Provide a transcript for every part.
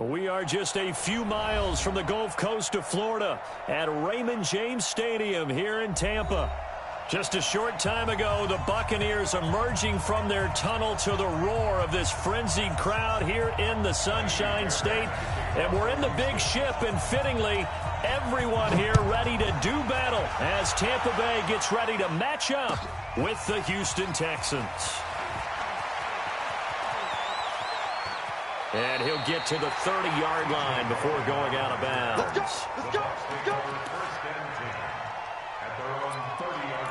We are just a few miles from the Gulf Coast of Florida at Raymond James Stadium here in Tampa. Just a short time ago, the Buccaneers emerging from their tunnel to the roar of this frenzied crowd here in the Sunshine State. And we're in the big ship, and fittingly, everyone here ready to do battle as Tampa Bay gets ready to match up with the Houston Texans. And he'll get to the 30-yard line before going out of bounds. Let's go! Let's go! Let's go! First and 10 at their own 30-yard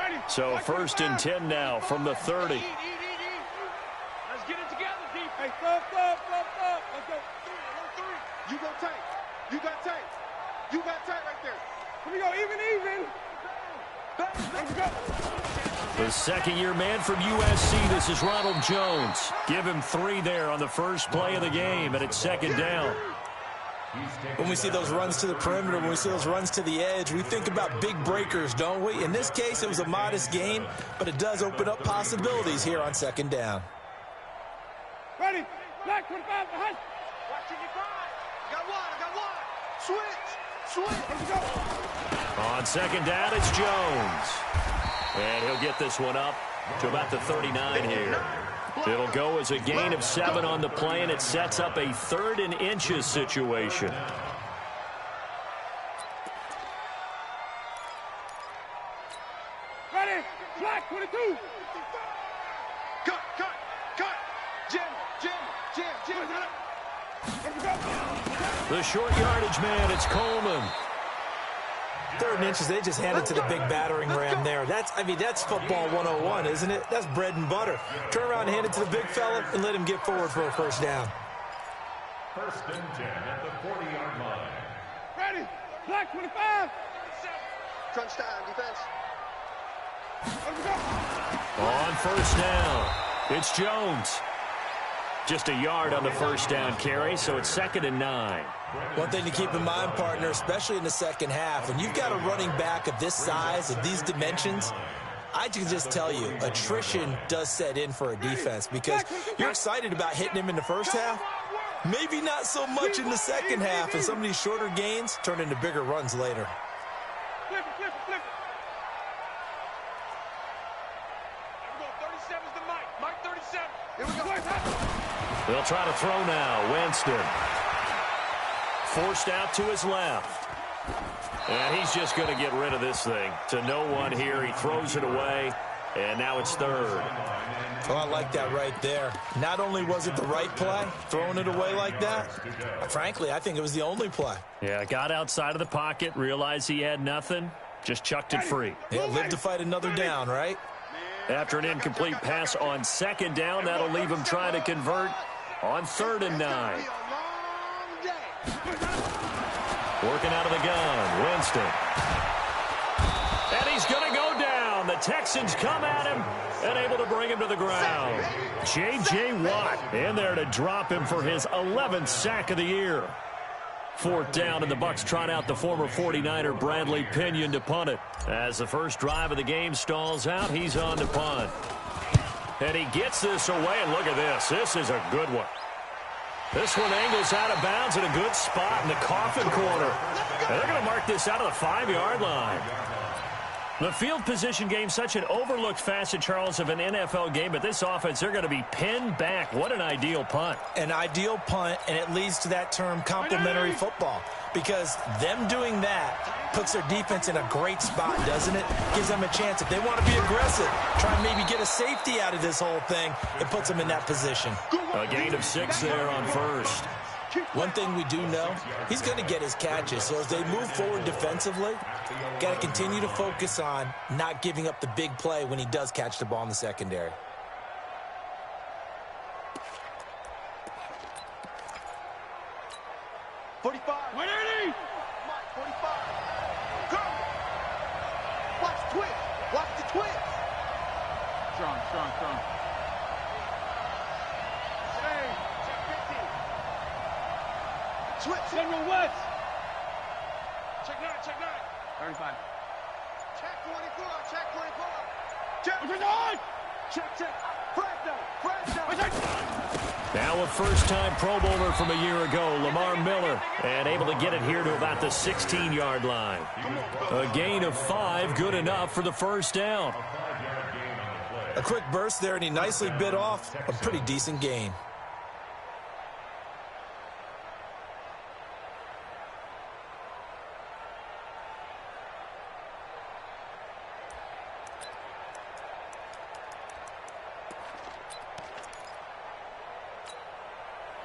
line. So first and 10 now from the 30. Let's get it together, deep. Hey, stop. Let's go. Three. You go tight. You got tight. You got tight right there. Here we go. Even. Let's go. The second-year man from USC, this is Ronald Jones. Give him 3 there on the first play of the game, and it's second down. When we see those runs to the perimeter, when we see those runs to the edge, we think about big breakers, don't we? In this case, it was a modest gain, but it does open up possibilities here on second down. Ready. Black 25 behind. Watching you grind. I got one. Switch. Let's go. On second down, it's Jones. And he'll get this one up to about the 39 here. It'll go as a gain of 7 on the play, and it sets up a 3rd and inches situation. Ready. Black 22. Cut. Jim. Let's go. The short yardage man, it's Coleman. 3rd and inches, they just handed to the big battering ram there. That's football 101, isn't it? That's bread and butter. Turn around and hand it to the big fella and let him get forward for a first down. First and 10 at the 40-yard line. Ready. Black 25. Crunch time, defense. Let's go. On first down, it's Jones. Just a yard on the first down carry, so it's 2nd and 9. One thing to keep in mind, partner, especially in the second half, when you've got a running back of this size, of these dimensions, I can just tell you, attrition does set in for a defense because you're excited about hitting him in the first half, maybe not so much in the second half, and some of these shorter gains turn into bigger runs later. Flip it. Here we go. 37's the Mike. Mike 37. Here we go. They'll try to throw now. Winston. Forced out to his left. And he's just going to get rid of this thing. To no one here. He throws it away. And now it's 3rd. Oh, I like that right there. Not only was it the right play, throwing it away like that, frankly, I think it was the only play. Yeah, got outside of the pocket, realized he had nothing, just chucked it free. Yeah, live to fight another down, right? After an incomplete pass on second down, that'll leave him trying to convert on 3rd and 9. Working out of the gun, Winston. And he's going to go down. The Texans come at him and able to bring him to the ground. J.J. Watt in there to drop him for his 11th sack of the year. 4th down, and the Bucs trot out the former 49er Bradley Pinion to punt it. As the first drive of the game stalls out, he's on to punt. And he gets this away, and look at this. This is a good one. This one angles out of bounds in a good spot in the coffin corner. And they're going to mark this out of the 5-yard line. The field position game, such an overlooked facet, Charles, of an NFL game, but this offense, they're going to be pinned back. What an ideal punt. An ideal punt, and it leads to that term complementary football, because them doing that puts their defense in a great spot, doesn't it? Gives them a chance. If they want to be aggressive, try and maybe get a safety out of this whole thing, it puts them in that position. A gain of 6 there on first. One thing we do know, he's going to get his catches. So as they move forward defensively, got to continue to focus on not giving up the big play when he does catch the ball in the secondary. Watch the twist. Strong. Switch. General West. Check 9. 35. Check 24. Check 24. Check. Flag down. Now a first-time Pro Bowler from a year ago, Lamar Miller, and able to get it here to about the 16-yard line. A gain of 5, good enough for the first down. A quick burst there, and he nicely bit off a pretty decent gain.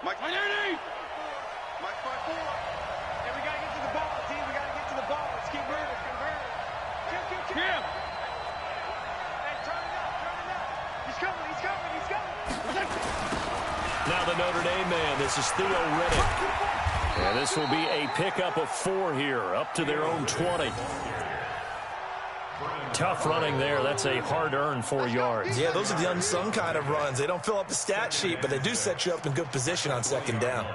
Mike 4. Mike 5-4. And we got to get to the ball, team. We got to get to the ball. Let's keep moving. Convert. Yeah. Hey, turn it up. He's coming. Now the Notre Dame man, this is Theo Riddick. And this will be a pickup of 4 here, up to their own 20. Tough running there. That's a hard-earned 4 yards. Yeah, those are the unsung kind of runs. They don't fill up the stat sheet, but they do set you up in good position on second down.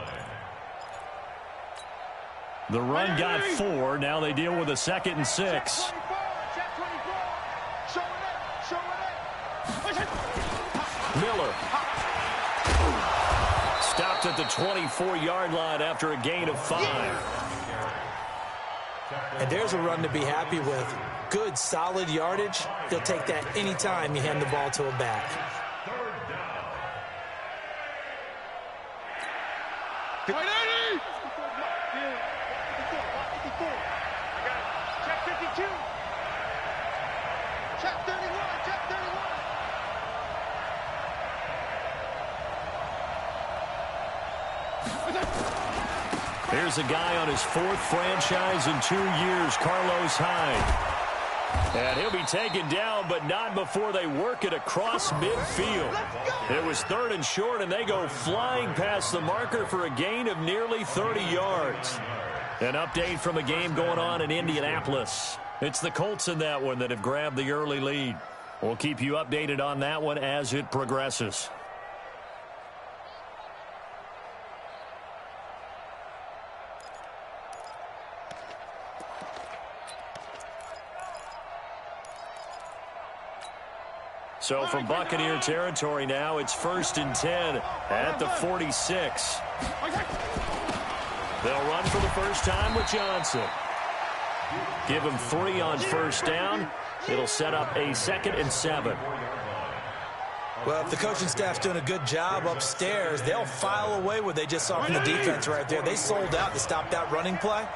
The run got 4. Now they deal with a 2nd and 6. Miller. Stopped at the 24-yard line after a gain of 5. And there's a run to be happy with. Good, solid yardage. He'll take that anytime you hand the ball to a back. Check 52. Check 31. Check 31. Here's a guy on his 4th franchise in 2 years, Carlos Hyde. And he'll be taken down, but not before they work it across midfield. It was 3rd and short, and they go flying past the marker for a gain of nearly 30 yards. An update from a game going on in Indianapolis. It's the Colts in that one that have grabbed the early lead. We'll keep you updated on that one as it progresses. So from Buccaneer territory now, it's 1st and 10 at the 46. They'll run for the first time with Johnson. Give him 3 on first down. It'll set up a 2nd and 7. Well, if the coaching staff's doing a good job upstairs, they'll file away what they just saw from the defense right there. They sold out to stop that running play.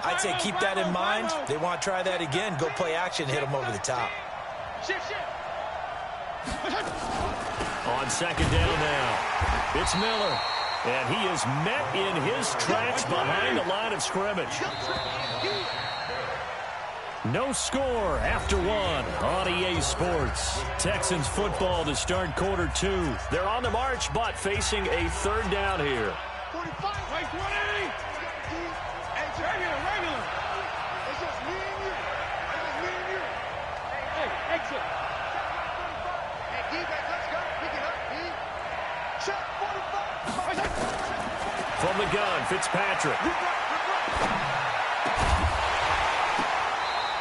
I'd say keep that in mind. They want to try that again. Go play action, hit them over the top. On 2nd down now, it's Miller. And he is met in his tracks behind the line of scrimmage. No score after 1 on EA Sports. Texans football to start quarter 2. They're on the march, but facing a 3rd down here. 45, wait, 20. Hey, regular. It's just me and you. Hey, exit. Hey, D-back, let's go. Pick it up, D. Check 45. From the gun, Fitzpatrick.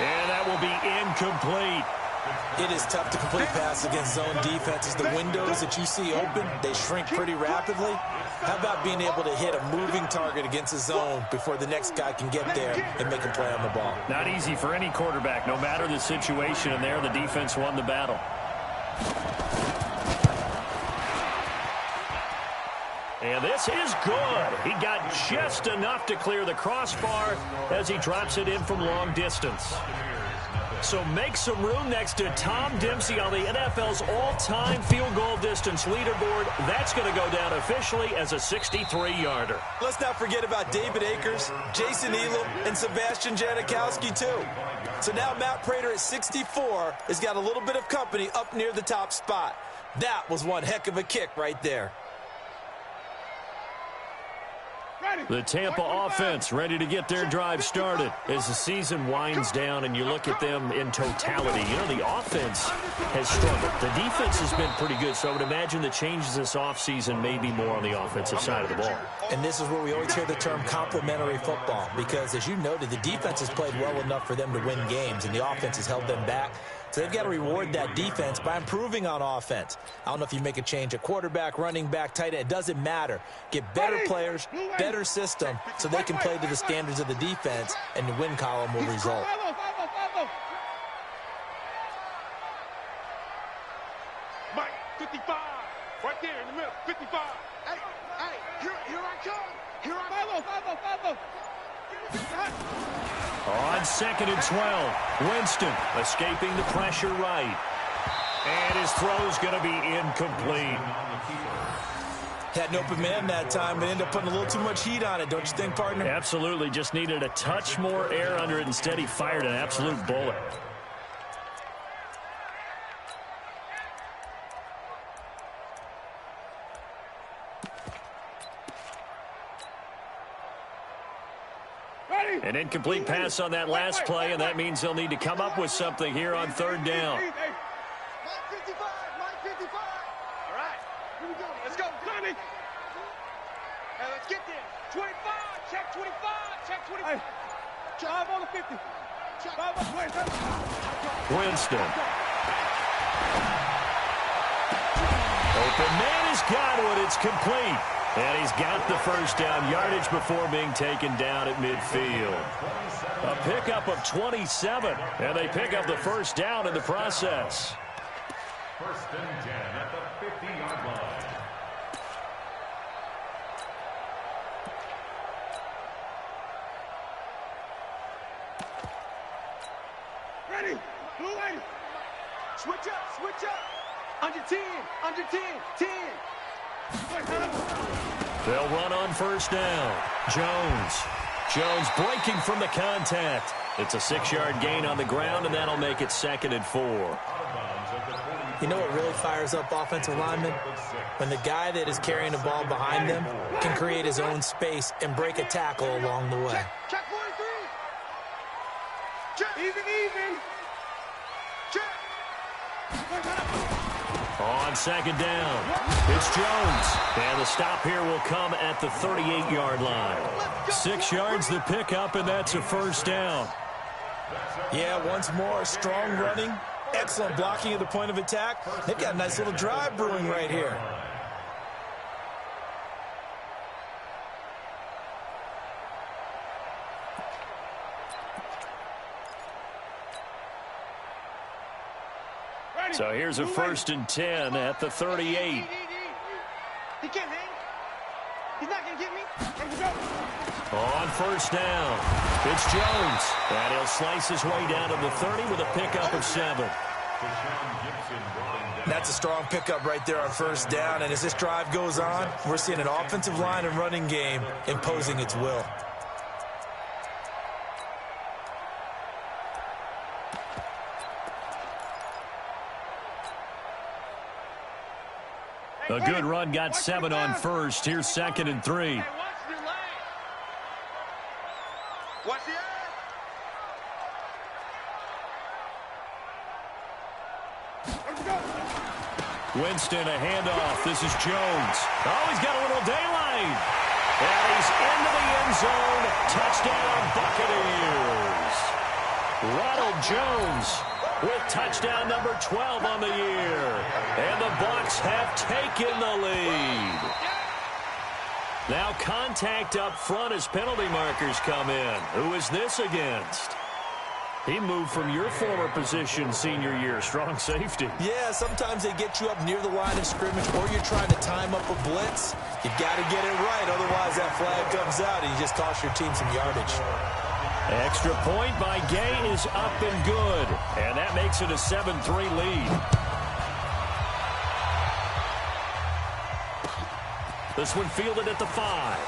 And that will be incomplete. It is tough to complete pass against zone defenses. The windows that you see open, they shrink pretty rapidly. How about being able to hit a moving target against a zone before the next guy can get there and make a play on the ball? Not easy for any quarterback, no matter the situation. And there, the defense won the battle. And this is good. He got just enough to clear the crossbar as he drops it in from long distance. So make some room next to Tom Dempsey on the NFL's all-time field goal distance leaderboard. That's going to go down officially as a 63-yarder. Let's not forget about David Akers, Jason Elam, and Sebastian Janikowski, too. So now Matt Prater at 64 has got a little bit of company up near the top spot. That was one heck of a kick right there. The Tampa offense ready to get their drive started. As the season winds down and you look at them in totality, you know, the offense has struggled. The defense has been pretty good, so I would imagine the changes this offseason may be more on the offensive side of the ball. And this is where we always hear the term complementary football, because as you noted, the defense has played well enough for them to win games, and the offense has held them back. So they've got to reward that defense by improving on offense. I don't know if you make a change at quarterback, running back, tight end. It doesn't matter. Get better players, better system, so they can play to the standards of the defense, and the win column will result. Mike, 55. Right there in the middle, 55. Hey, here I come. Here I come. On 2nd and 12, Winston escaping the pressure right. And his throw's going to be incomplete. Had an open man that time, but ended up putting a little too much heat on it, don't you think, partner? Absolutely. Just needed a touch more air under it. Instead, he fired an absolute bullet. An incomplete pass on that last play, and that means they'll need to come up with something here on 3rd down. Mike 55. All right, here we go. Let's go, Connie. Hey, let's get there. 25, check 25, check 25. Drive on the 50. Drive on the 20. Winston. Open man has got it. It's complete. And he's got the first down yardage before being taken down at midfield. A pickup of 27, and they pick up the first down in the process. 1st and 10 at the 50-yard line. Ready, blue lady. Switch up. Under 10, 10. They'll run on 1st down. Jones breaking from the contact. It's a 6-yard gain on the ground, and that'll make it 2nd and 4. You know what really fires up offensive linemen? When the guy that is carrying the ball behind them can create his own space and break a tackle along the way. Check 43. Check. Even. Check. On 2nd down, it's Jones. And the stop here will come at the 38-yard line. 6 yards the pickup, and that's a 1st down. Yeah, once more, strong running, excellent blocking at the point of attack. They've got a nice little drive brewing right here. So here's a 1st and 10 at the 38. He can't hang. He's not going to get me. On 1st down, it's Jones. And he'll slice his way down to the 30 with a pickup of 7. That's a strong pickup right there on 1st down. And as this drive goes on, we're seeing an offensive line and running game imposing its will. A good run got 7 on 1st. Here's 2nd and 3. Watch the eye. Winston, a handoff. This is Jones. Oh, he's got a little daylight. And he's into the end zone. Touchdown, Buccaneers. Ronald Jones with touchdown number 12 on the year. And the Bucs have taken the lead. Now contact up front as penalty markers come in. Who is this against? He moved from your former position senior year, strong safety. Yeah, sometimes they get you up near the line of scrimmage, or you're trying to time up a blitz. You've got to get it right, otherwise that flag comes out and you just cost your team some yardage. Extra point by Gay is up and good, and that makes it a 7-3 lead. This one fielded at the 5.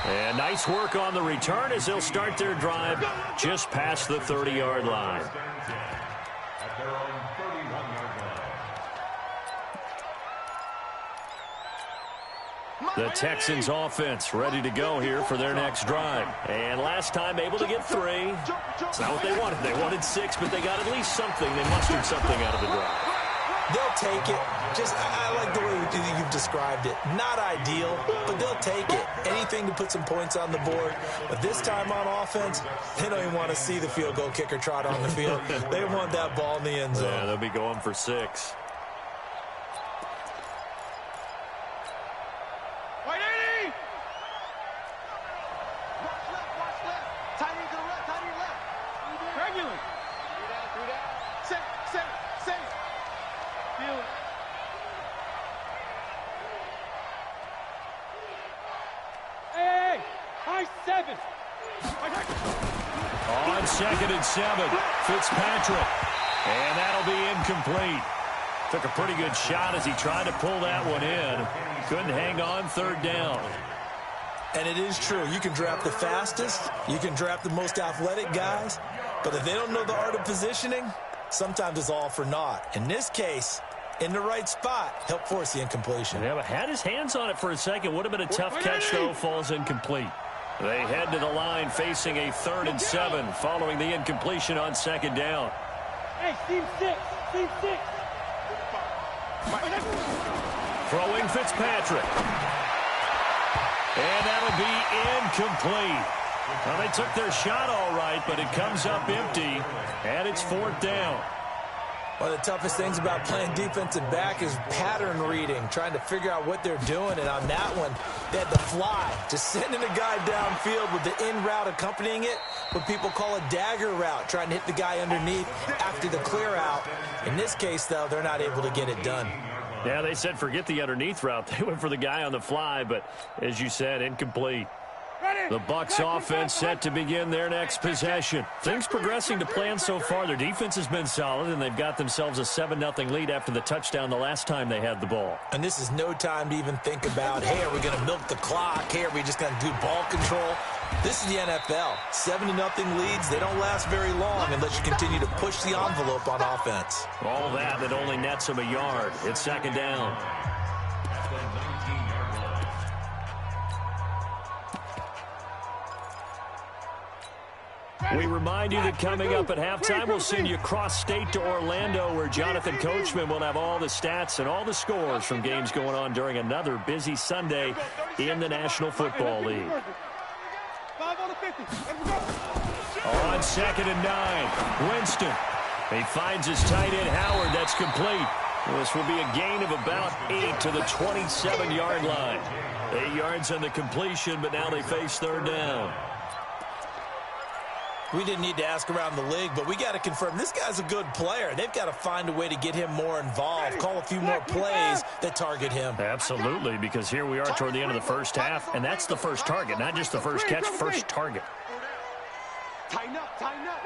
And nice work on the return as they'll start their drive just past the 30-yard line. At their own 31-yard line. The Texans offense ready to go here for their next drive. And last time able to get 3. It's not what they wanted. They wanted 6, but they got at least something. They mustered something out of the drive. They'll take it. I like the way you've described it. Not ideal, but they'll take it. Anything to put some points on the board. But this time on offense, they don't even want to see the field goal kicker trot on the field. They want that ball in the end zone. Yeah, they'll be going for 6. On 2nd and 7, Fitzpatrick. And that'll be incomplete. Took a pretty good shot as he tried to pull that one in. Couldn't hang on 3rd down. And it is true. You can draft the fastest. You can draft the most athletic guys. But if they don't know the art of positioning, sometimes it's all for naught. In this case, in the right spot, help force the incompletion. Yeah, but had his hands on it for a second. Would have been a tough catch, though. Falls incomplete. They head to the line facing a 3rd and 7 following the incompletion on 2nd down. Hey, team 6. Team 6. Throwing Fitzpatrick. And that'll be incomplete. Well, they took their shot all right, but it comes up empty, and it's 4th down. One of the toughest things about playing defensive back is pattern reading, trying to figure out what they're doing. And on that one, they had the fly, just sending a guy downfield with the in route accompanying it, what people call a dagger route, trying to hit the guy underneath after the clear out. In this case, though, they're not able to get it done. Yeah, they said forget the underneath route. They went for the guy on the fly, but as you said, incomplete. The Bucs offense set to begin their next possession. Things progressing to plan so far. Their defense has been solid, and they've got themselves a 7-0 lead after the touchdown the last time they had the ball. And this is no time to even think about, hey, are we going to milk the clock? Hey, are we just going to do ball control? This is the NFL. 7-0 leads, they don't last very long unless you continue to push the envelope on offense. All that only nets them a yard. It's 2nd down. We remind you that coming up at halftime, we'll send you cross-state to Orlando, where Jonathan Coachman will have all the stats and all the scores from games going on during another busy Sunday in the National Football League. On 2nd and 9, Winston. He finds his tight end, Howard. That's complete. This will be a gain of about 8 to the 27-yard line. 8 yards on the completion, but now they face 3rd down. We didn't need to ask around the league, but we got to confirm this guy's a good player. They've got to find a way to get him more involved, call a few more plays that target him. Absolutely, because here we are toward the end of the first half, and that's the first target, not just the first catch, first target. Tighten up, tighten up.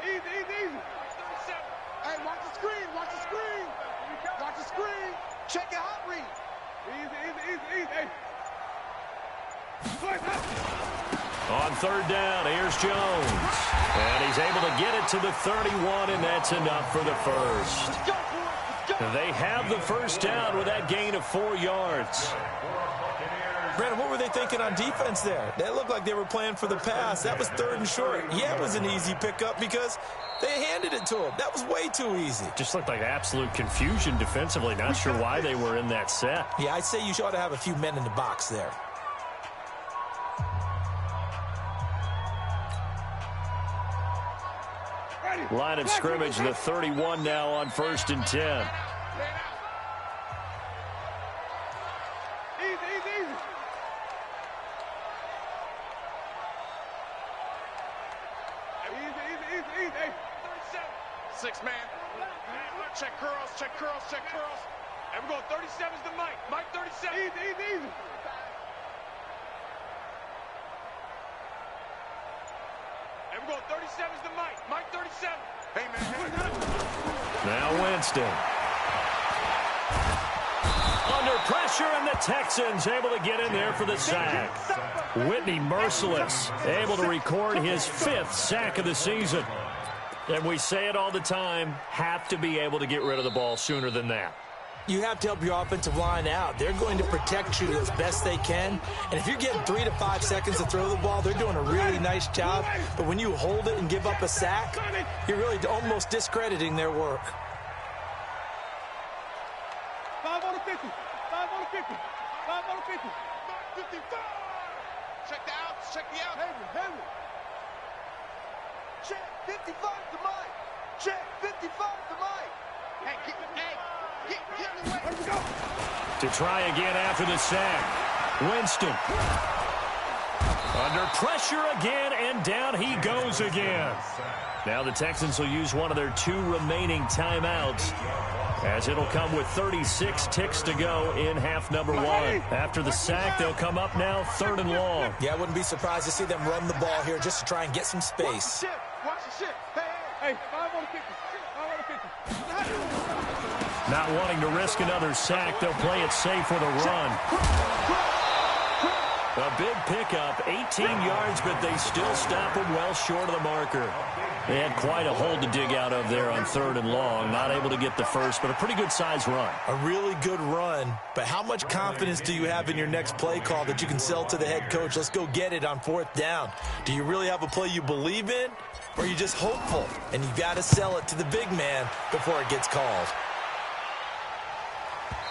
Easy. Easy. Hey, watch the screen. Watch the screen. Check your hot read. Easy. Hey. On 3rd down, here's Jones. And he's able to get it to the 31, and that's enough for the first. They have the first down with that gain of 4 yards. Brandon, what were they thinking on defense there? They looked like they were playing for the pass. That was 3rd and short. Yeah, it was an easy pickup because they handed it to him. That was way too easy. Just looked like absolute confusion defensively. Not sure why they were in that set. Yeah, I'd say you ought to have a few men in the box there. Line of scrimmage, the 31 now on 1st and 10. Easy. 6 man. Check curls. And we're going 37's to Mike. Mike 37. Easy. And we're going 37's to Mike. Mike 37. Hey, man. Now Winston. Under pressure, and the Texans able to get in there for the sack. Whitney merciless, able to record his 5th sack of the season. And we say it all the time, have to be able to get rid of the ball sooner than that. You have to help your offensive line out. They're going to protect you as best they can. And if you're getting 3 to 5 seconds to throw the ball, they're doing a really nice job. But when you hold it and give up a sack, you're really almost discrediting their work. 5 on the 50. 5 on the 50. 5 on the 50. 55. Check the outs. Check the out. Henry. Check 55 to Mike. Check 55 to Mike. Hey, get away. Where we go? To try again after the sack. Winston. Under pressure again, and down he goes again. Now the Texans will use one of their 2 remaining timeouts, as it'll come with 36 ticks to go in half number 1. After the sack, they'll come up now 3rd and long. Yeah, I wouldn't be surprised to see them run the ball here just to try and get some space. Watch the shit. Hey, 5 on the 50. 5 on the 50. Not wanting to risk another sack, they'll play it safe with a run. A big pickup, 18 yards, but they still stop him well short of the marker. They had quite a hole to dig out of there on 3rd and long. Not able to get the first, but a pretty good-sized run. A really good run, but how much confidence do you have in your next play call that you can sell to the head coach? Let's go get it on 4th down. Do you really have a play you believe in, or are you just hopeful? And you got to sell it to the big man before it gets called.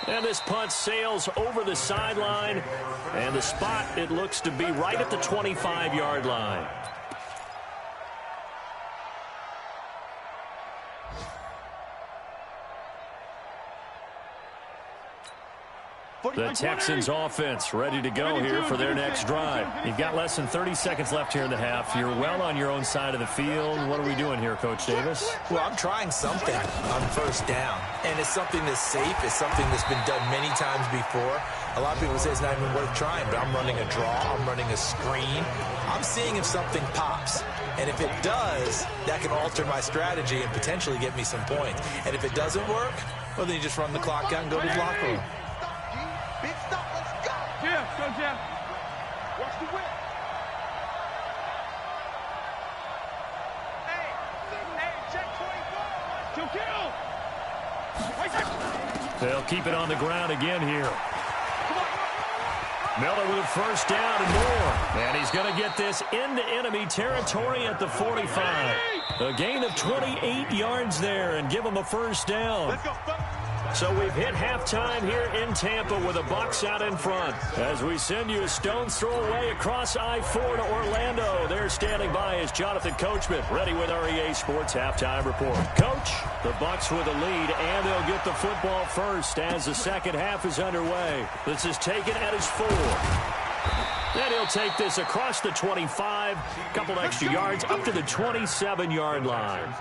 And this punt sails over the sideline, and the spot, it looks to be right at the 25-yard line. The Texans offense ready to go here for their next drive. You've got less than 30 seconds left here in the half. You're well on your own side of the field. What are we doing here, Coach Davis? Well, I'm trying something on 1st down, and it's something that's safe. It's something that's been done many times before. A lot of people say it's not even worth trying, but I'm running a draw. I'm running a screen. I'm seeing if something pops. And if it does, that can alter my strategy and potentially get me some points. And if it doesn't work, well, then you just run the clock out and go to the locker room. Big stop, let's go. Jeff, go Jeff. Watch the whip. Hey, check 24. They'll keep it on the ground again here. Miller with 1st down and more. And he's going to get this into enemy territory at the 45. A gain of 28 yards there and give him a 1st down. Let's go. So we've hit halftime here in Tampa with the Bucs out in front. As we send you a stone's throw away across I-4 to Orlando. There standing by is Jonathan Coachman, ready with our EA Sports Halftime Report. Coach, the Bucs with a lead, and they'll get the football first as the second half is underway. This is taken at his 4. Then he'll take this across the 25, couple extra yards up to the 27-yard line.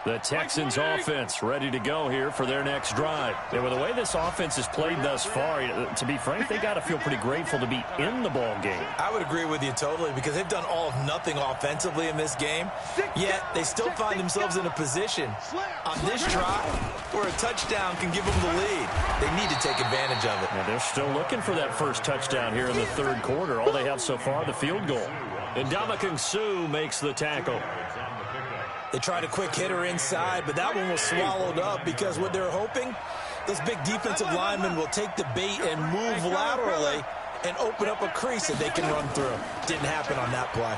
The Texans offense ready to go here for their next drive. And with the way this offense has played thus far, to be frank, they got to feel pretty grateful to be in the ball game. I would agree with you totally because they've done all of nothing offensively in this game, yet they still find themselves in a position on this drive where a touchdown can give them the lead. They need to take advantage of it. And they're still looking for that first touchdown here in the 3rd quarter. All they have so far, the field goal. And Ndamukong Suh makes the tackle. They tried a quick hitter inside, but that one was swallowed up because what they're hoping, those big defensive linemen will take the bait and move laterally and open up a crease that they can run through. Didn't happen on that play.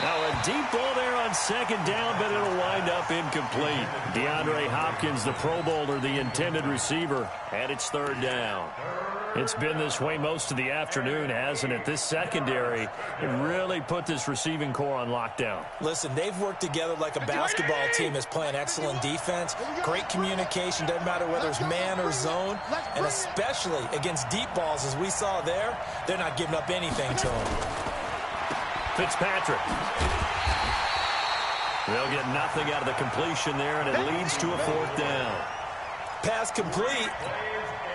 Now a deep ball there on 2nd down, but it'll wind up incomplete. DeAndre Hopkins, the Pro Bowler, the intended receiver, and it's 3rd down. It's been this way most of the afternoon, hasn't it? This secondary really put this receiving core on lockdown. Listen, they've worked together like a basketball team that's playing excellent defense. Great communication, doesn't matter whether it's man or zone. And especially against deep balls, as we saw there, they're not giving up anything to them. Fitzpatrick. They'll get nothing out of the completion there, and it leads to a 4th down. Pass complete.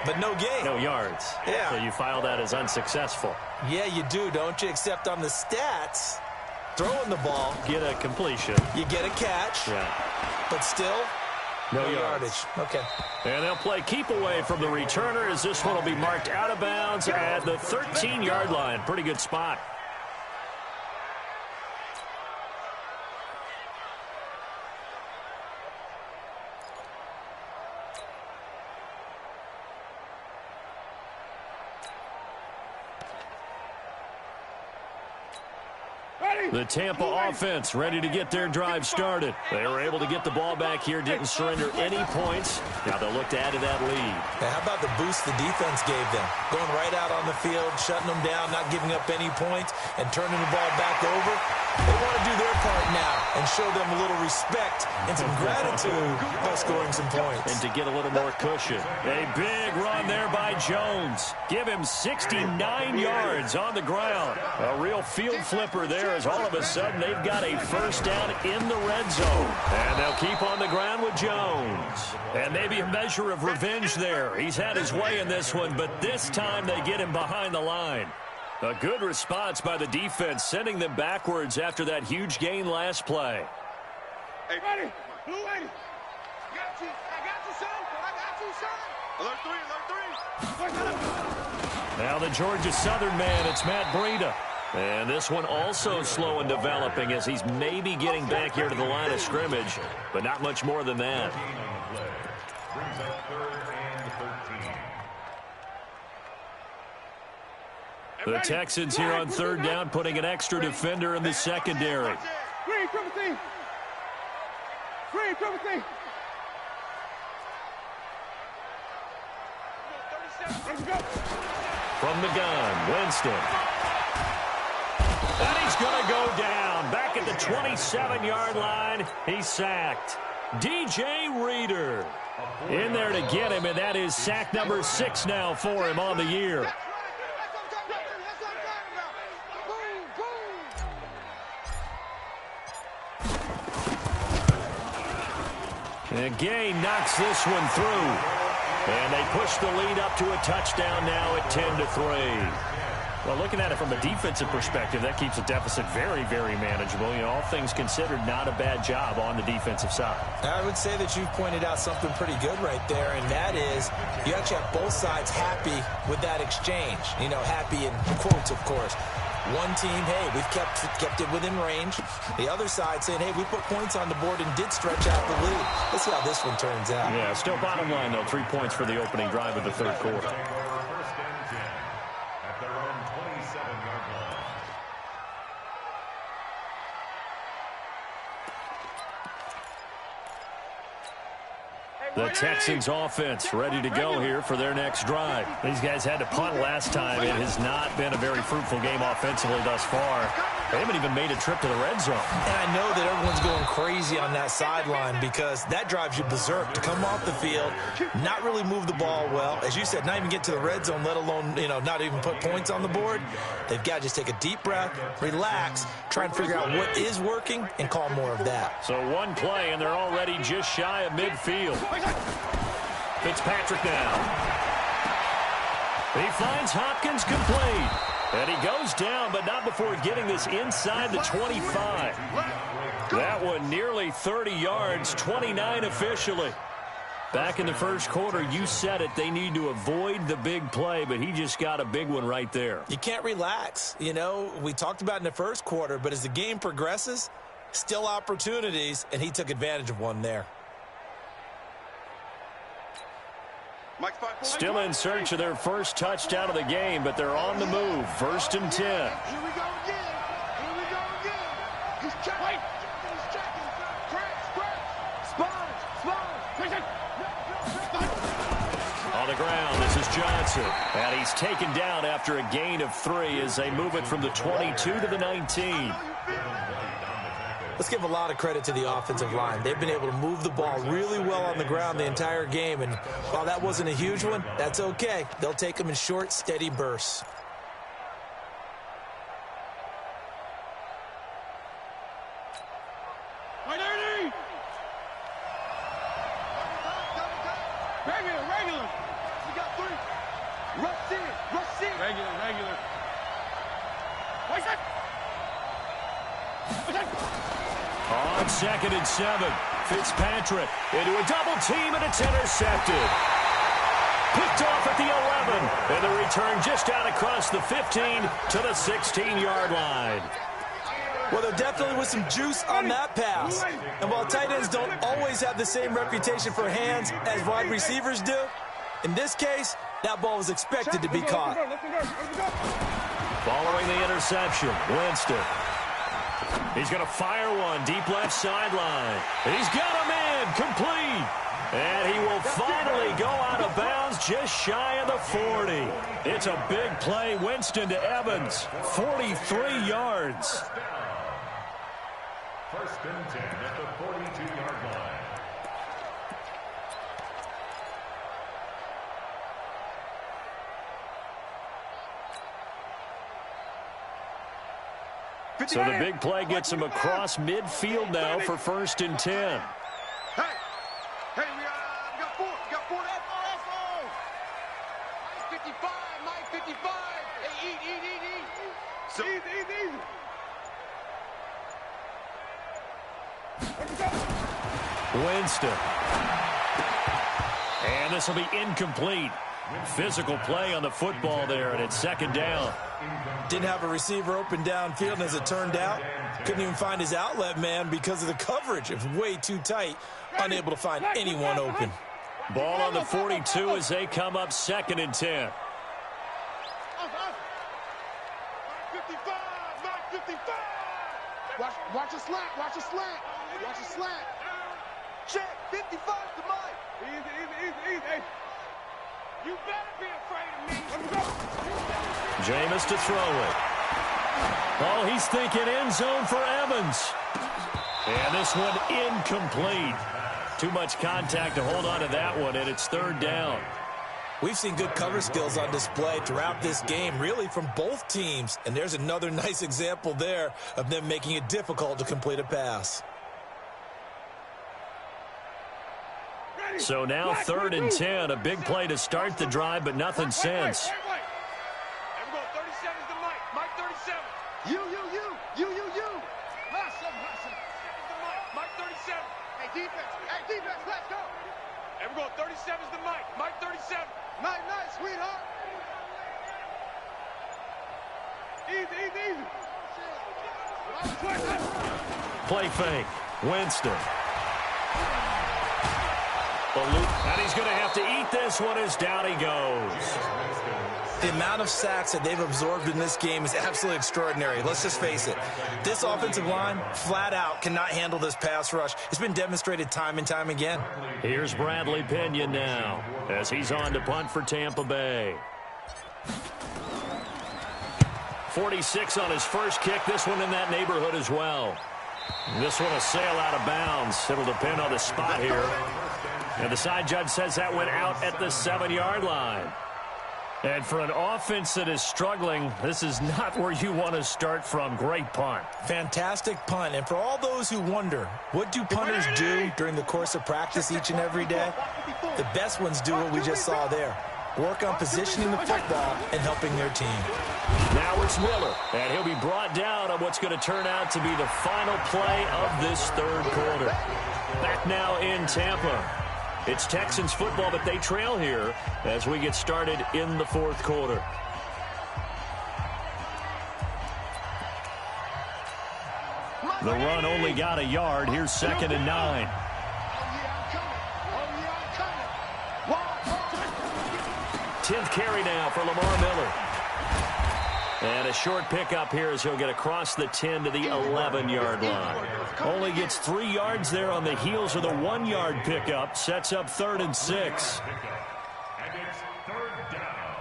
But no gain. No yards. Yeah. So you file that as unsuccessful. Yeah, you do, don't you? Except on the stats, throwing the ball. Get a completion. You get a catch. Yeah. But still, No yardage. Okay. And they'll play keep away from the returner as this one will be marked out of bounds at the 13-yard line. Pretty good spot. The Tampa offense ready to get their drive started. They were able to get the ball back here, didn't surrender any points. Now they'll look to add to that lead. Now, how about the boost the defense gave them? Going right out on the field, shutting them down, not giving up any points, and turning the ball back over. They want to do their part now and show them a little respect and some gratitude by scoring some points. And to get a little more cushion. A big run there by Jones. Give him 69 yards on the ground. A real field flipper there as all of a sudden they've got a first down in the red zone. And they'll keep on the ground with Jones. And maybe a measure of revenge there. He's had his way in this one, but this time they get him behind the line. A good response by the defense, sending them backwards after that huge gain last play. Hey, buddy. Blue lady. I got you, son. Alert 3. Now the Georgia Southern man, it's Matt Breida. And this one also slow in developing as he's maybe getting back here to the line of scrimmage, but not much more than that. Brings up 3rd and 13. The Texans here on 3rd down, putting an extra defender in the secondary. Green, triple team. Green, triple team. From the gun, Winston. And he's going to go down. Back at the 27-yard line, he's sacked. DJ Reader in there to get him, and that is sack number 6 now for him on the year. And Gay knocks this one through. And they push the lead up to a touchdown now at 10-3. Well, looking at it from a defensive perspective, that keeps the deficit very, very manageable. You know, all things considered, not a bad job on the defensive side. I would say that you've pointed out something pretty good right there, and that is you actually have both sides happy with that exchange. You know, happy in quotes, of course. One team, hey, we've kept it within range. The other side saying, hey, we put points on the board and did stretch out the lead. Let's see how this one turns out. Yeah, still bottom line, though, 3 points for the opening drive of the 3rd quarter. The Texans offense ready to go here for their next drive. These guys had to punt last time. It has not been a very fruitful game offensively thus far. They haven't even made a trip to the red zone. And I know that everyone's going crazy on that sideline because that drives you berserk to come off the field, not really move the ball well. As you said, not even get to the red zone, let alone, you know, not even put points on the board. They've got to just take a deep breath, relax, try and figure out what is working and call more of that. So one play, and they're already just shy of midfield. Fitzpatrick now. He finds Hopkins complete. And he goes down, but not before getting this inside the 25. That one nearly 30 yards, 29 officially. Back in the first quarter, you said it, they need to avoid the big play, but he just got a big one right there. You can't relax. You know, we talked about in the first quarter, but as the game progresses, still opportunities, and he took advantage of one there. Still in search of their first touchdown of the game, but they're on the move. 1st and 10. Here we go again. Here we go again. He's checking. He's checking. On the ground, this is Johnson. And he's taken down after a gain of 3 as they move it from the 22 to the 19. Let's give a lot of credit to the offensive line. They've been able to move the ball really well on the ground the entire game. And while that wasn't a huge one, that's okay. They'll take them in short, steady bursts. Regular. We got 3. Rush in. Regular. What's that? On 2nd and 7. Fitzpatrick into a double team, and it's intercepted. Picked off at the 11, and the return just out across the 15 to the 16-yard line. Well, there definitely was some juice on that pass. And while tight ends don't always have the same reputation for hands as wide receivers do, in this case, that ball was expected to be caught. Following the interception, Winston. He's going to fire one deep left sideline. He's got him in, complete. And he will finally go out of bounds just shy of the 40. It's a big play. Winston to Evans, 43 yards. First and 10 at the 42-yard line. So the big play gets him across midfield now for first and 10. Hey, we got four. We got four. That's all. Mike 55. Mike 55. Hey, eat. So, eat. Winston. And this will be incomplete. Physical play on the football there, and it's second down. Didn't have a receiver open downfield, and as it turned out, couldn't even find his outlet man because of the coverage. It was way too tight, unable to find anyone open. Ball on the 42 as they come up second and 10. 55. Mike 55. Watch a slant. Check. 55 to Mike. Easy. Hey. You better be afraid of me. Jameis to throw it. Oh, he's thinking end zone for Evans. And this one incomplete. Too much contact to hold on to that one, and it's third down. We've seen good cover skills on display throughout this game, really from both teams. And there's another nice example there of them making it difficult to complete a pass. So now third and 10, a big play to start the drive, but nothing since. Everyone, 37's the Mike. Mike 37. You. Hustle. Mike 37. Hey, defense, let's go. Everyone, 37's the Mike. Mike 37. Nice, sweetheart. Easy. Play fake. Winston. And he's going to have to eat this one as down he goes. The amount of sacks that they've absorbed in this game is absolutely extraordinary. Let's just face it. This offensive line, flat out, cannot handle this pass rush. It's been demonstrated time and time again. Here's Bradley Pinion now as he's on to punt for Tampa Bay. 46 on his first kick. This one in that neighborhood as well. This one will sail out of bounds. It'll depend on the spot here. And the side judge says that went out at the 7-yard line. And for an offense that is struggling, this is not where you want to start from. Great punt. Fantastic punt. And for all those who wonder, what do punters do during the course of practice each and every day? The best ones do what we just saw there. Work on positioning the football and helping their team. Now it's Miller, and he'll be brought down on what's going to turn out to be the final play of this third quarter. Back now in Tampa. It's Texans football, but they trail here as we get started in the fourth quarter. The run only got a yard. Here's second and 9. 10th carry now for Lamar Miller. And a short pickup here as he'll get across the 10 to the 11-yard line. Only gets 3 yards there on the heels of the 1-yard pickup. Sets up third and 6. And it's third down.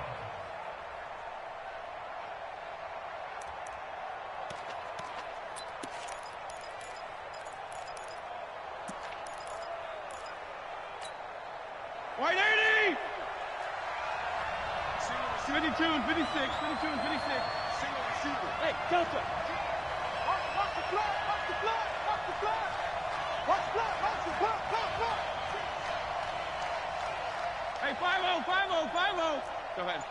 White 80! 52 and 56. Single receiver. Hey, Delta. Watch the block. Hey, 5-0. Go ahead.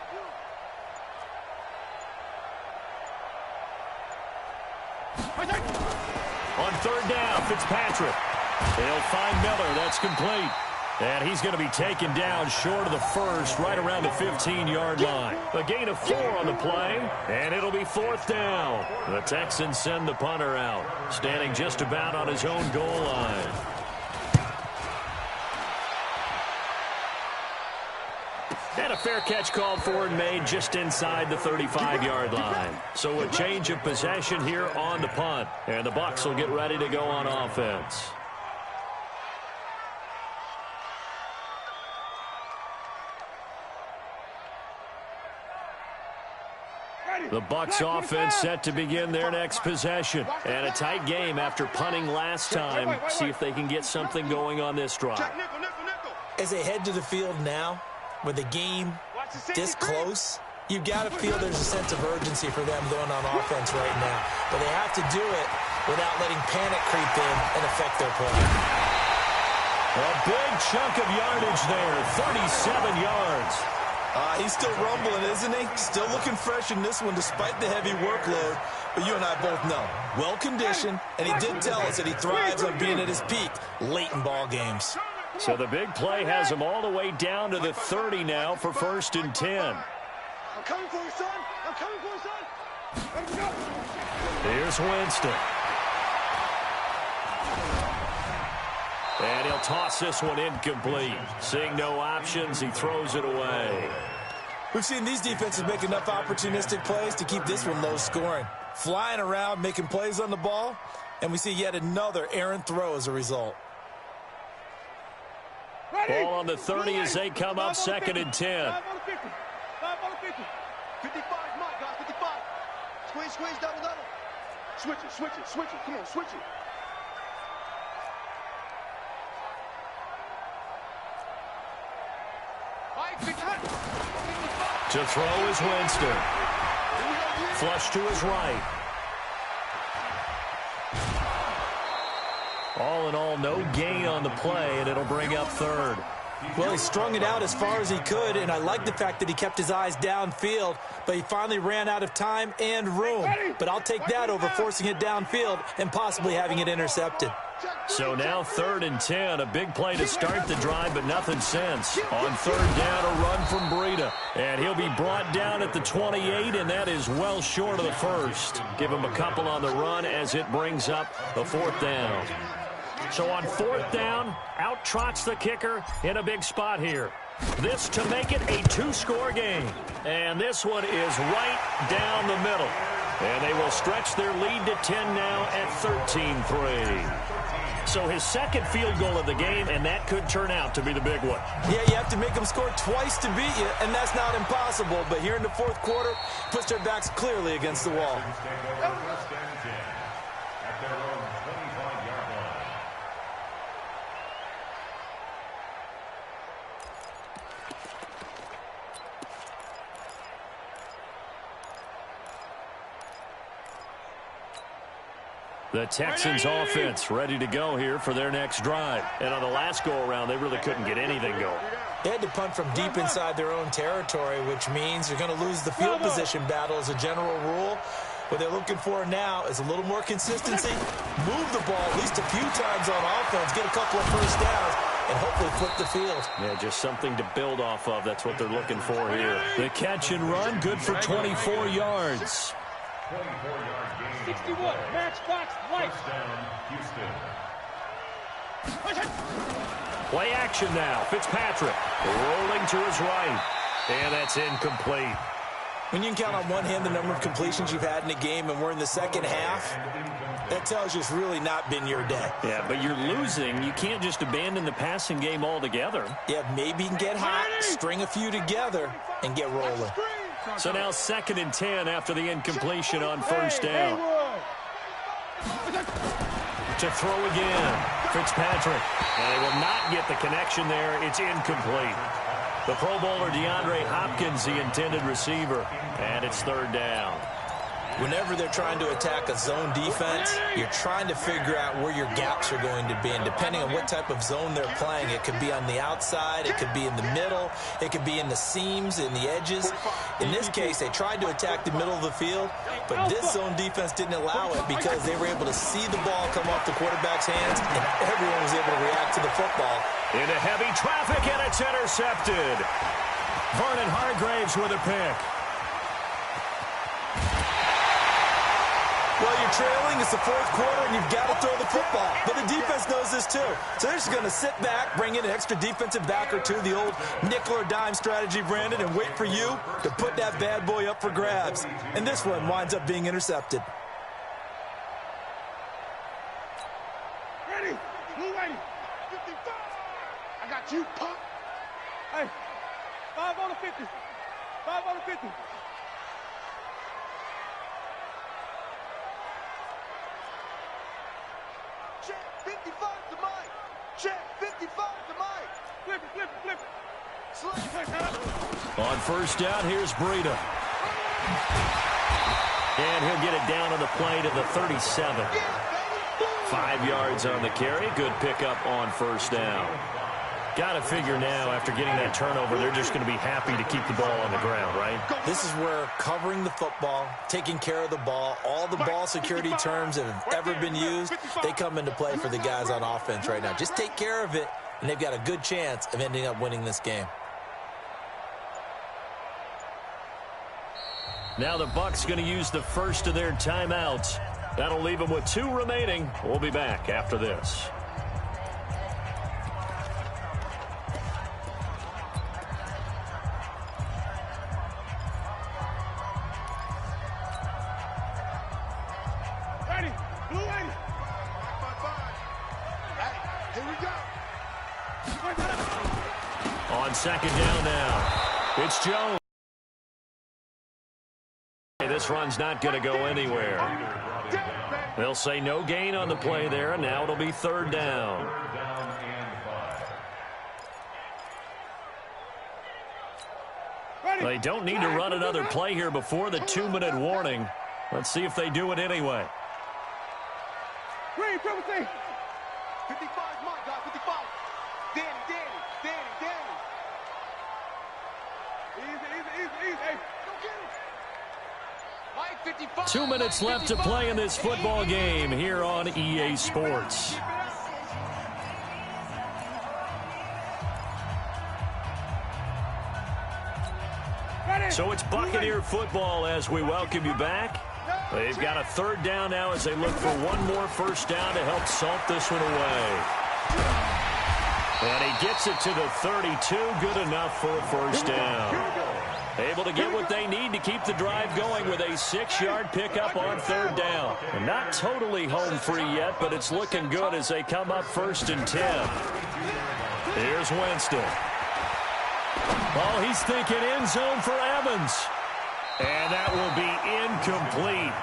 On third down, Fitzpatrick. He'll find Miller. That's complete. And he's going to be taken down short of the first, right around the 15-yard line. A gain of 4 on the play, and it'll be 4th down. The Texans send the punter out, standing just about on his own goal line. And a fair catch called for and made just inside the 35-yard line. So a change of possession here on the punt, and the Bucs will get ready to go on offense. The Bucs offense set to begin their next possession. And a tight game after punting last time. See if they can get something going on this drive. As they head to the field now, with the game this close, you've got to feel there's a sense of urgency for them going on offense right now. But they have to do it without letting panic creep in and affect their play. A big chunk of yardage there, 37 yards. He's still rumbling, isn't he? Still looking fresh in this one despite the heavy workload. But you and I both know, well-conditioned, and he did tell us that he thrives on being at his peak late in ball games. So the big play has him all the way down to the 30 now for 1st and 10. I'm coming for you, son. I'm coming for you, son. Let him go. Here's Winston. And he'll toss this one incomplete. Seeing no options, he throws it away. We've seen these defenses make enough opportunistic plays to keep this one low scoring. Flying around, making plays on the ball, and we see yet another errant throw as a result. Ball on the 30 as they come up 2nd and 10. 5 on the 50. 5 on the 50. 55, Mike, guys, 55. Squeeze, double. Switch it. Come on, switch it. To throw is Winston. Flush to his right. All in all, no gain on the play, and it'll bring up 3rd. Well, he strung it out as far as he could, and I like the fact that he kept his eyes downfield, but he finally ran out of time and room. But I'll take that over forcing it downfield and possibly having it intercepted. So now 3rd and 10, a big play to start the drive, but nothing since. On 3rd down, a run from Breida. And he'll be brought down at the 28, and that is well short of the first. Give him a couple on the run as it brings up the 4th down. So on 4th down, out trots the kicker in a big spot here. This to make it a 2-score game. And this one is right down the middle. And they will stretch their lead to 10 now at 13-3. So his 2nd field goal of the game, and that could turn out to be the big one. Yeah, you have to make them score twice to beat you, and that's not impossible. But here in the 4th quarter, puts their backs clearly against the wall. The Texans offense ready to go here for their next drive. And on the last go-around, they really couldn't get anything going. They had to punt from deep inside their own territory, which means you're going to lose the field position battle as a general rule. What they're looking for now is a little more consistency, move the ball at least a few times on offense, get a couple of first downs, and hopefully flip the field. Yeah, just something to build off of. That's what they're looking for here. The catch and run, good for 24 yards. 24-yard gain. 61, matchbox, light. Houston. Play action now. Fitzpatrick rolling to his right. And that's incomplete. When you can count on one hand the number of completions you've had in a game and we're in the 2nd half, that tells you it's really not been your day. Yeah, but you're losing. You can't just abandon the passing game altogether. Yeah, maybe you can get hot, string a few together, and get rolling. So now 2nd and 10 after the incompletion on 1st down. To throw again. Fitzpatrick. And they will not get the connection there. It's incomplete. The Pro Bowler DeAndre Hopkins, the intended receiver. And it's 3rd down. whenever they're trying to attack a zone defense, you're trying to figure out where your gaps are going to be. And depending on what type of zone they're playing, it could be on the outside, it could be in the middle, it could be in the seams, in the edges. In this case, they tried to attack the middle of the field, but this zone defense didn't allow it because they were able to see the ball come off the quarterback's hands, and everyone was able to react to the football. Into heavy traffic, and it's intercepted. Vernon Hargraves with a pick. Well, you're trailing. It's the fourth quarter, and you've got to throw the football. But the defense knows this, too. So they're just going to sit back, bring in an extra defensive back or two, the old nickel or dime strategy, Brandon, and wait for you to put that bad boy up for grabs. And this one winds up being intercepted. Ready? Blue 80. 55. I got you, punk. Hey, 5 on the 50. 5 on the 50. Check 55 to Mike. Check 55 to Mike. Flip it, flip it, flip it. On first down, here's Breida. And he'll get it down on the play to the 37. 5 yards on the carry. Good pickup on first down. Got to figure now, after getting that turnover, they're just going to be happy to keep the ball on the ground, right? This is where covering the football, taking care of the ball, all the ball security terms that have ever been used, they come into play for the guys on offense right now. Just take care of it, and they've got a good chance of ending up winning this game. Now the Bucs going to use the first of their timeouts. That'll leave them with 2 remaining. We'll be back after this. Ready? Blue 80. Hey, here we go. On second down now, it's Jones. This run's not going to go anywhere. They'll say no gain on the play there, and now it'll be third down. They don't need to run another play here before the 2-minute warning. Let's see if they do it anyway. Green, 55, my God, 55. Danny. Easy. Hey, go get him. 2 minutes left to play in this football game here on EA Sports. So it's Buccaneer football as we welcome you back. They've got a third down now as they look for one more first down to help salt this one away. And he gets it to the 32. Good enough for a first down. Able to get what they need to keep the drive going with a 6-yard pickup on third down. And not totally home free yet, but it's looking good as they come up 1st and 10. Here's Winston. Oh, he's thinking end zone for Evans. And that will be incomplete.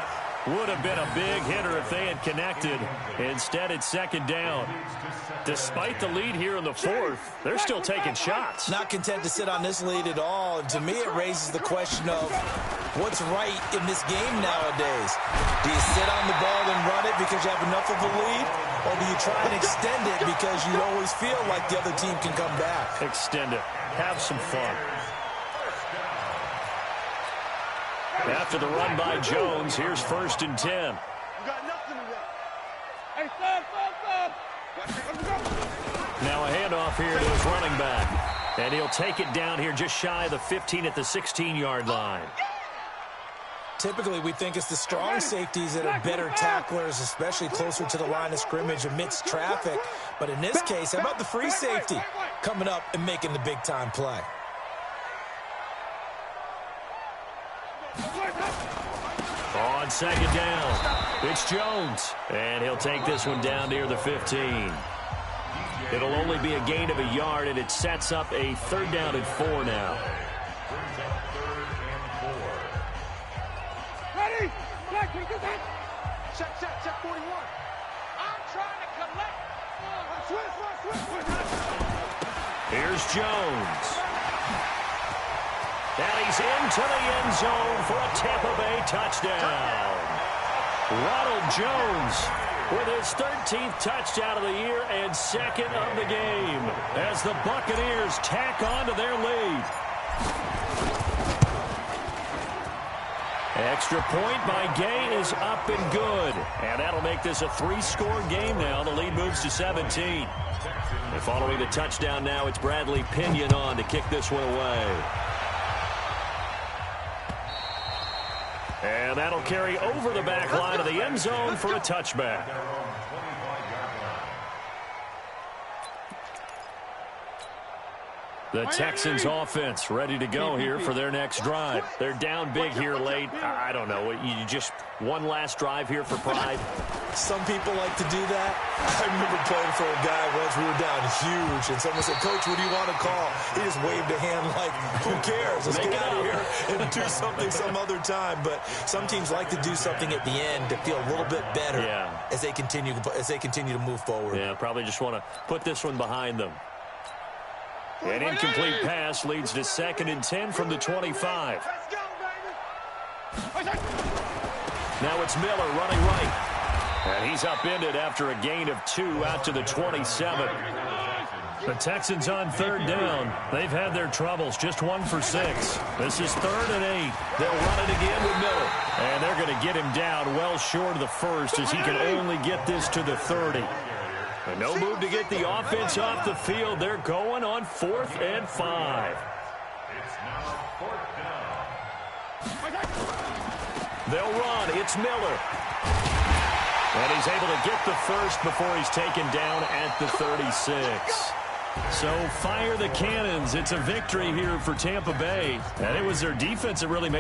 Would have been a big hitter if they had connected. Instead, it's second down. Despite the lead here in the fourth, they're still taking shots. Not content to sit on this lead at all. And to me, it raises the question of what's right in this game nowadays. Do you sit on the ball and run it because you have enough of a lead? Or do you try and extend it because you always feel like the other team can come back? Extend it. Have some fun. After the run by Jones, here's 1st and 10. You got nothing to that. Hey, stop. Now a handoff here to his running back. And he'll take it down here just shy of the 15 at the 16-yard line. Typically, we think it's the strong safeties that are better tacklers, especially closer to the line of scrimmage amidst traffic. But in this case, how about the free safety coming up and making the big-time play? On second down, it's Jones. And he'll take this one down near the 15. It'll only be a gain of a yard, and it sets up a 3rd down and 4 now. Ready? Check 41. I'm trying to collect. Here's Jones. And he's into the end zone for a Tampa Bay touchdown. Ronald Jones with his 13th touchdown of the year and second of the game as the Buccaneers tack on to their lead. Extra point by Gay is up and good. And that'll make this a 3-score game now. The lead moves to 17. And following the touchdown now, it's Bradley Pinion on to kick this one away. And that'll carry over the back line of the end zone for a touchback. The Texans offense ready to go here for their next drive. They're down big here late. I don't know. You just one last drive here for pride. Some people like to do that. I remember playing for a guy once. We were down huge, and someone said, "Coach, what do you want to call?" He just waved a hand like, who cares? Let's get out of here and do something some other time. But some teams like to do something at the end to feel a little bit better as they continue to move forward. Yeah, probably just want to put this one behind them. An incomplete pass leads to 2nd and 10 from the 25. Now it's Miller running right. And he's upended after a gain of 2 out to the 27. The Texans on 3rd down. They've had their troubles, just 1 for 6. This is 3rd and 8. They'll run it again with Miller. And they're going to get him down well short of the 1st as he can only get this to the 30. And no move to get the offense off the field. They're going on 4th and 5. It's now 4th down. They'll run. It's Miller. And he's able to get the 1st before he's taken down at the 36. So fire the cannons. It's a victory here for Tampa Bay. And it was their defense that really made